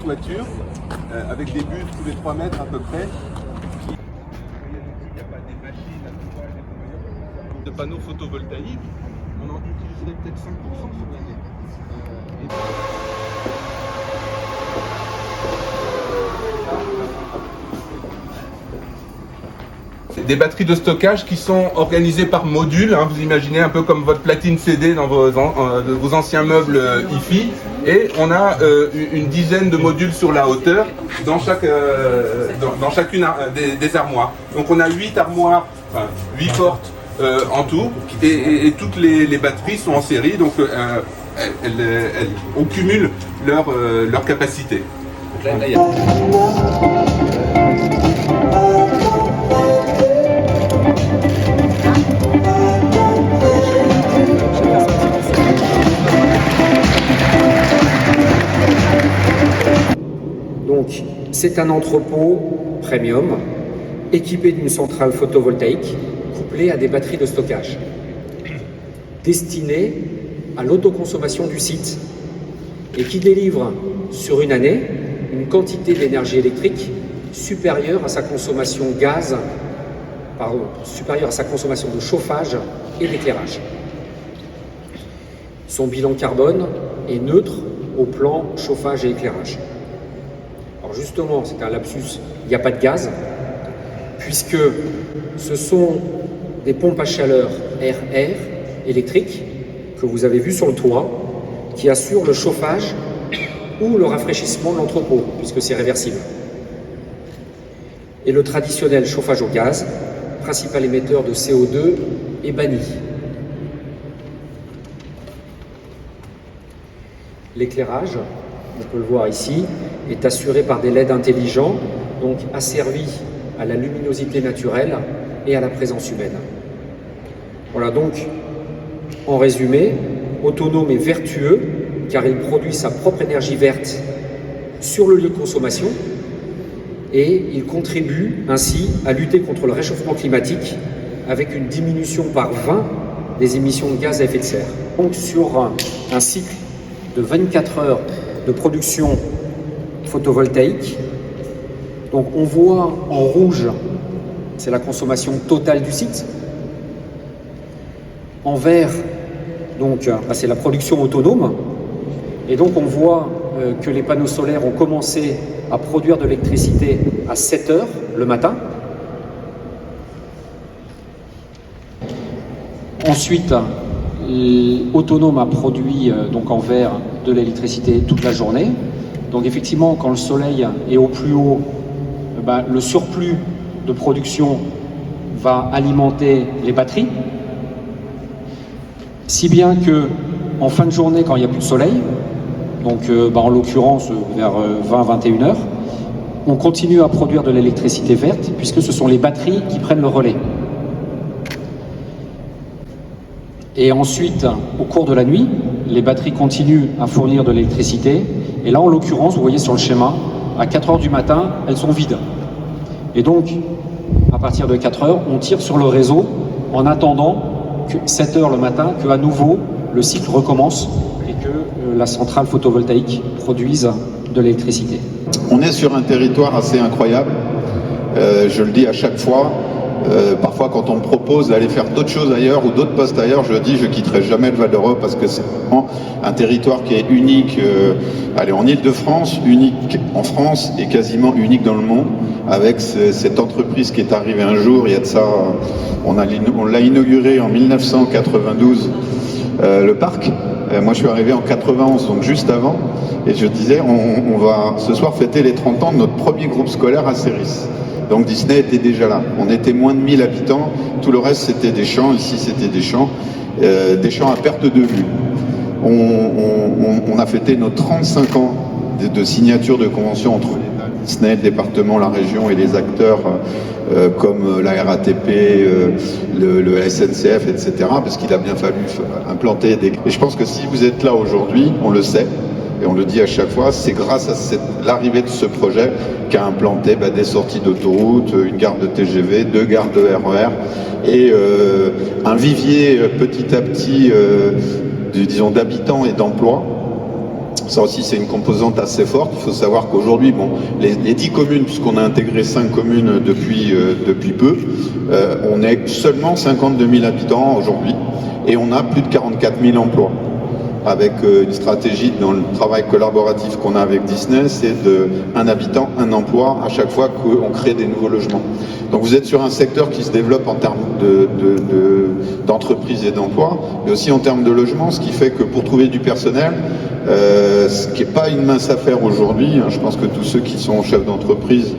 toiture, avec des bus tous les 3 mètres à peu près. De panneaux photovoltaïques, on en utiliserait peut-être 5% sur l'année. Des batteries de stockage qui sont organisées par modules, hein, vous imaginez un peu comme votre platine CD dans vos anciens meubles hi-fi, et on a une dizaine de modules sur la hauteur dans chacune des armoires. Donc on a 8 armoires, enfin 8 portes en tout, et toutes les batteries sont en série, donc on cumule leur capacité. Donc là, il y a... Donc, c'est un entrepôt premium équipé d'une centrale photovoltaïque couplée à des batteries de stockage destinées à l'autoconsommation du site et qui délivre sur une année une quantité d'énergie électrique supérieure à sa consommation supérieure à sa consommation de chauffage et d'éclairage. Son bilan carbone est neutre au plan chauffage et éclairage. Alors justement, c'est un lapsus, il n'y a pas de gaz, puisque ce sont des pompes à chaleur air-air électriques que vous avez vues sur le toit, qui assurent le chauffage ou le rafraîchissement de l'entrepôt, puisque c'est réversible. Et le traditionnel chauffage au gaz, principal émetteur de CO2, est banni. L'éclairage, on peut le voir ici, est assuré par des LED intelligents, donc asservis à la luminosité naturelle et à la présence humaine. Voilà donc, en résumé, autonome et vertueux, car il produit sa propre énergie verte sur le lieu de consommation et il contribue ainsi à lutter contre le réchauffement climatique avec une diminution par 20 des émissions de gaz à effet de serre. Donc sur un cycle de 24 heures de production photovoltaïque, donc on voit en rouge, c'est la consommation totale du site. En vert, donc c'est la production autonome. Et donc on voit que les panneaux solaires ont commencé à produire de l'électricité à 7 heures le matin. Ensuite, Autonome a produit donc en vert de l'électricité toute la journée. Donc effectivement, quand le soleil est au plus haut, le surplus de production va alimenter les batteries. Si bien que en fin de journée, quand il n'y a plus de soleil, donc en l'occurrence vers 20-21 heures, on continue à produire de l'électricité verte puisque ce sont les batteries qui prennent le relais. Et ensuite, au cours de la nuit, les batteries continuent à fournir de l'électricité. Et là, en l'occurrence, vous voyez sur le schéma, à 4 heures du matin, elles sont vides. Et donc, à partir de 4 heures, on tire sur le réseau en attendant que 7 heures le matin, qu'à nouveau, le cycle recommence et que la centrale photovoltaïque produise de l'électricité. On est sur un territoire assez incroyable. Je le dis à chaque fois. Parfois, quand on me propose d'aller faire d'autres choses ailleurs ou d'autres postes ailleurs, je dis je quitterai jamais le Val d'Europe parce que c'est vraiment un territoire qui est unique en Île-de-France, unique en France et quasiment unique dans le monde, avec cette entreprise qui est arrivée un jour, il y a de ça, on l'a inauguré en 1992, le parc. Moi je suis arrivé en 91, donc juste avant, et je disais on va ce soir fêter les 30 ans de notre premier groupe scolaire à Céris. Donc Disney était déjà là. On était moins de 1000 habitants, tout le reste c'était des champs, ici c'était des champs à perte de vue. On a fêté nos 35 ans de signature de convention entre l'État, Disney, le département, la région et les acteurs comme la RATP, le SNCF, etc. Parce qu'il a bien fallu implanter des... Et je pense que si vous êtes là aujourd'hui, on le sait, et on le dit à chaque fois, c'est grâce à l'arrivée de ce projet qu'a implanté des sorties d'autoroute, une gare de TGV, 2 gares de RER et un vivier petit à petit, disons, d'habitants et d'emplois Ça aussi, c'est une composante assez forte. Il faut savoir qu'aujourd'hui, bon, les 10 communes, puisqu'on a intégré 5 communes depuis peu, on est seulement 52 000 habitants aujourd'hui et on a plus de 44 000 emplois. Avec une stratégie dans le travail collaboratif qu'on a avec Disney, c'est de un habitant, un emploi à chaque fois qu'on crée des nouveaux logements. Donc vous êtes sur un secteur qui se développe en termes d'entreprise et d'emploi, mais aussi en termes de logement, ce qui fait que pour trouver du personnel, ce qui n'est pas une mince affaire aujourd'hui, hein, je pense que tous ceux qui sont chefs d'entreprise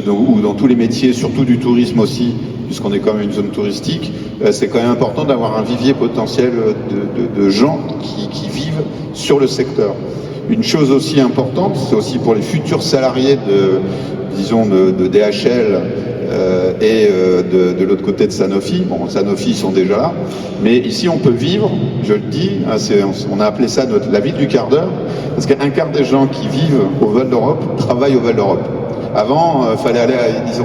ou dans tous les métiers, surtout du tourisme aussi, puisqu'on est quand même une zone touristique, c'est quand même important d'avoir un vivier potentiel de gens qui vivent sur le secteur. Une chose aussi importante, c'est aussi pour les futurs salariés de DHL et de l'autre côté de Sanofi. Bon, Sanofi, ils sont déjà là, mais ici on peut vivre, je le dis, on a appelé ça la ville du quart d'heure, parce qu'un quart des gens qui vivent au Val d'Europe travaillent au Val d'Europe. Avant, fallait aller,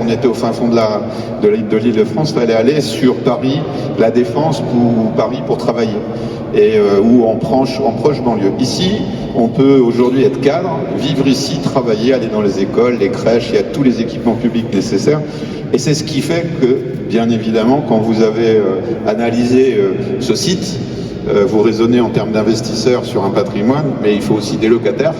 on était au fin fond de l'Île-de-France, fallait aller sur Paris, la Défense ou Paris pour travailler, ou en proche banlieue. Ici, on peut aujourd'hui être cadre, vivre ici, travailler, aller dans les écoles, les crèches, il y a tous les équipements publics nécessaires. Et c'est ce qui fait que, bien évidemment, quand vous avez analysé ce site, vous raisonnez en termes d'investisseurs sur un patrimoine, mais il faut aussi des locataires.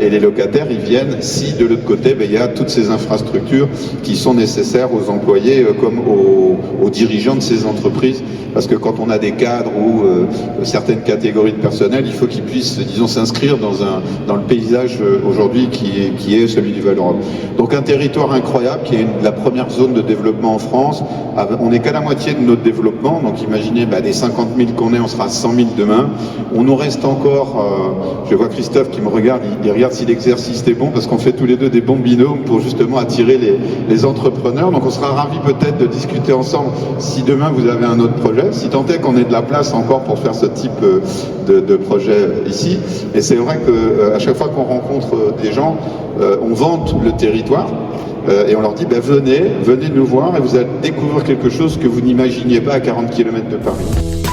Et les locataires, ils viennent si de l'autre côté, il y a toutes ces infrastructures qui sont nécessaires aux employés comme aux dirigeants de ces entreprises. Parce que quand on a des cadres ou certaines catégories de personnel, il faut qu'ils puissent, disons, s'inscrire dans le paysage aujourd'hui qui est celui du Val d'Europe. Donc un territoire incroyable qui est la première zone de développement en France. On n'est qu'à la moitié de notre développement, donc imaginez des 50 000 qu'on est, on sera à 100 000 demain. On nous reste encore, je vois Christophe qui me regarde, il regarde si l'exercice est bon, parce qu'on fait tous les deux des bons binômes pour justement attirer les entrepreneurs. Donc on sera ravis peut-être de discuter ensemble si demain vous avez un autre projet, si tant est qu'on ait de la place encore pour faire ce type de projet ici. Et c'est vrai qu'à chaque fois qu'on rencontre des gens, on vante le territoire. Et on leur dit, venez nous voir et vous allez découvrir quelque chose que vous n'imaginiez pas à 40 km de Paris.